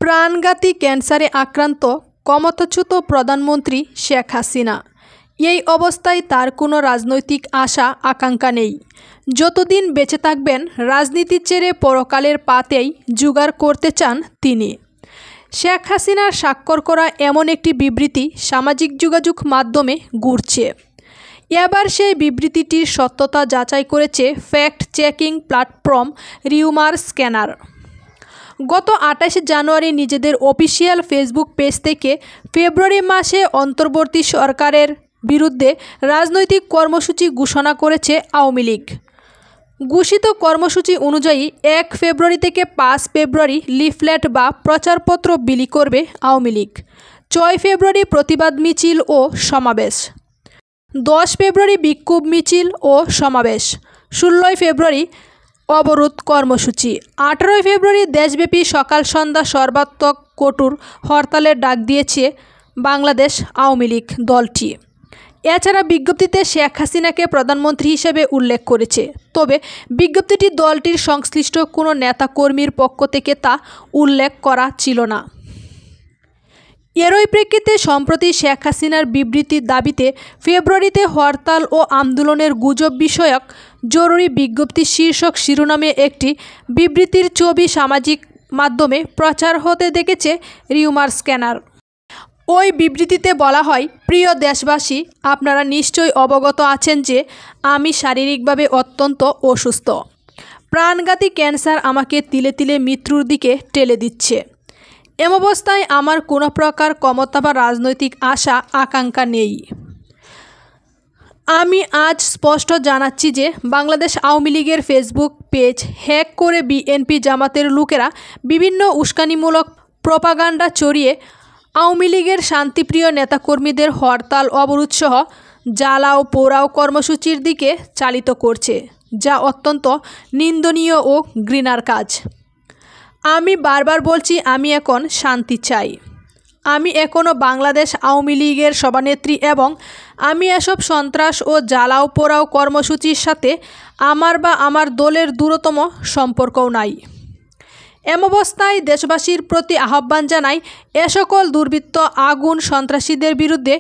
প্রাণঘাতী ক্যান্সারে আক্রান্ত ক্ষমতাচ্যুত প্রধানমন্ত্রী শেখ হাসিনা। এই অবস্থায় তার কোনো রাজনৈতিক আশা আকাঙ্ক্ষা নেই। যতদিন বেঁচে থাকবেন রাজনীতি ছেড়ে পরকালের পাতেই জোগাড় করতে চান তিনি। শেখ হাসিনার স্বাক্ষর করা এমন একটি বিবৃতি সামাজিক যোগাযোগ মাধ্যমে ঘুরছে। এবার সেই বিবৃতিটির সত্যতা যাচাই করেছে fact checking platform rumour scanner. গত 28 জানুয়ারি নিজেদের অফিসিয়াল ফেসবুক পেজ থেকে ফেব্রুয়ারি মাসে অন্তর্বর্তী সরকারের বিরুদ্ধে রাজনৈতিক কর্মসূচি ঘোষণা করেছে আওয়ামী লীগ। ঘোষিত কর্মসূচি অনুযায়ী 1 ফেব্রুয়ারি থেকে 5 ফেব্রুয়ারি লিফলেট বা প্রচারপত্র বিলি করবে আওয়ামী লীগ। 6 ফেব্রুয়ারি প্রতিবাদ মিছিল ও সমাবেশ, 10 ফেব্রুয়ারি বিক্ষোভ মিছিল ও সমাবেশ, 16 ফেব্রুয়ারি অবরোধ কর্মসূচি, 18 ফেব্রুয়ারি দেশব্যাপী সকাল সন্ধ্যা সর্বাত্মক কঠোর হরতালের ডাক দিয়েছে বাংলাদেশ আওয়ামী লীগ দলটি। এছাড়া বিজ্ঞপ্তিতে শেখ হাসিনাকে প্রধানমন্ত্রী হিসেবে উল্লেখ করেছে, তবে বিজ্ঞপ্তিটি দলটির সংশ্লিষ্ট কোনো নেতাকর্মীর পক্ষ থেকে তা উল্লেখ করা ছিল না। এরই প্রেক্ষিতে সম্প্রতি শেখ হাসিনার বিবৃতির দাবিতে ফেব্রুয়ারিতে হরতাল ও আন্দোলনের গুজব বিষয়ক জরুরি বিজ্ঞপ্তি শীর্ষক শিরোনামে একটি বিবৃতির ছবি সামাজিক মাধ্যমে প্রচার হতে দেখেছে রিউমার স্ক্যানার। ওই বিবৃতিতে বলা হয়, প্রিয় দেশবাসী, আপনারা নিশ্চয়ই অবগত আছেন যে আমি শারীরিকভাবে অত্যন্ত অসুস্থ। প্রাণঘাতী ক্যান্সার আমাকে তিলে তিলে মৃত্যুর দিকে ঠেলে দিচ্ছে। এমতাবস্থায় আমার কোনো প্রকার ক্ষমতা বা রাজনৈতিক আশা আকাঙ্ক্ষা নেই। আমি আজ স্পষ্ট জানাচ্ছি যে বাংলাদেশ আওয়ামী লীগের ফেসবুক পেজ হ্যাক করে বিএনপি জামাতের লোকেরা বিভিন্ন উস্কানিমূলক প্রপাগান্ডা ছড়িয়ে আওয়ামী লীগের শান্তিপ্রিয় নেতাকর্মীদের হরতাল অবরোধসহ জ্বালাও পোড়াও কর্মসূচির দিকে চালিত করছে, যা অত্যন্ত নিন্দনীয় ও ঘৃণার কাজ। আমি বারবার বলছি, আমি এখন শান্তি চাই। আমি এখনও বাংলাদেশ আওয়ামী লীগের সভানেত্রী এবং আমি এসব সন্ত্রাস ও জ্বালাও পোড়াও কর্মসূচির সাথে আমার বা আমার দলের দূরতম সম্পর্কও নাই। এমতাবস্থায় দেশবাসীর প্রতি আহ্বান জানাই, এ সকল দুর্বৃত্ত আগুন সন্ত্রাসীদের বিরুদ্ধে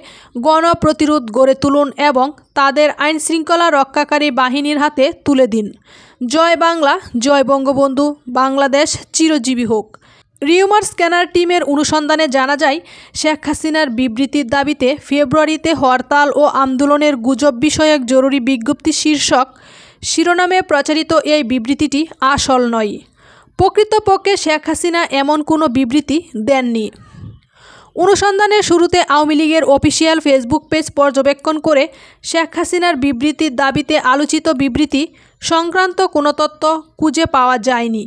গণপ্রতিরোধ গড়ে তুলুন এবং তাদের আইনশৃঙ্খলা রক্ষাকারী বাহিনীর হাতে তুলে দিন। জয় বাংলা, জয় বঙ্গবন্ধু, বাংলাদেশ চিরজীবী হোক। রিউমার স্ক্যানার টিমের অনুসন্ধানে জানা যায়, শেখ হাসিনার বিবৃতির দাবিতে ফেব্রুয়ারিতে হরতাল ও আন্দোলনের গুজব বিষয়ক জরুরি বিজ্ঞপ্তি শীর্ষক শিরোনামে প্রচারিত এই বিবৃতিটি আসল নয়। প্রকৃতপক্ষে শেখ হাসিনা এমন কোনো বিবৃতি দেননি। অনুসন্ধানের শুরুতে আওয়ামী লীগের অফিসিয়াল ফেসবুক পেজ পর্যবেক্ষণ করে শেখ হাসিনার বিবৃতির দাবিতে আলোচিত বিবৃতি সংক্রান্ত কোনো তথ্য খুঁজে পাওয়া যায়নি।